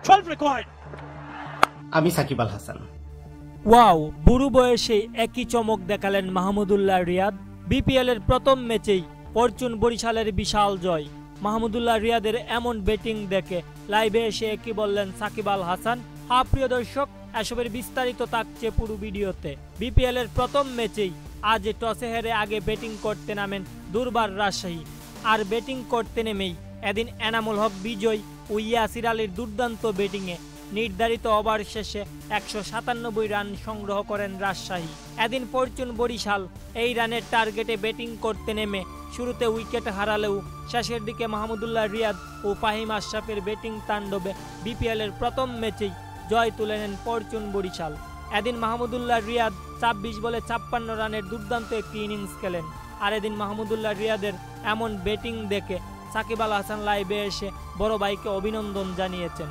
12 required. আমি Shakib Al Hasan. Wow, বুড়ো বয়সে একই চমক দেখালেন মাহমুদুল্লাহ রিয়াদ। বিপিএল এর প্রথম ম্যাচেই ফরচুন বরিশালের বিশাল জয়। মাহমুদুল্লাহ রিয়াদের এমন ব্যাটিং দেখে লাইভে এসে একই বললেন সাকিব আল হাসান। প্রিয় দর্শক, এসবের বিস্তারিত থাকছে পুরো ভিডিওতে। বিপিএল এর প্রথম ম্যাচেই আজ টসে হেরে আগে ব্যাটিং করতে নামেন দুর্বার রাজশাহী। আর ব্যাটিং করতে নেমেই এদিন এনামুল হক বিজয় ও ইয়াসির আলীর দুর্দান্ত ব্যাটিংয়ে নির্ধারিত ওভার শেষে 197 রান সংগ্রহ করেন রাজশাহী। এদিন ফরচুন বরিশাল এই রানের টার্গেটে ব্যাটিং করতে নেমে শুরুতে উইকেট হারালেও শেষের দিকে মাহমুদুল্লাহ রিয়াদ ও ফাহিম আশরাফের ব্যাটিং তাণ্ডবে বিপিএল এর প্রথম ম্যাচেই জয় তুলে নেন ফরচুন বরিশাল। এদিন মাহমুদুল্লাহ রিয়াদ 26 বলে 56 রানের দুর্দান্ত একটি ইনিংস খেলেন। আর এদিন মাহমুদুল্লাহ রিয়াদের এমন ব্যাটিং দেখে সাকিব আল হাসান লাইভে এসে বড় ভাইকে অভিনন্দন জানিয়েছেন।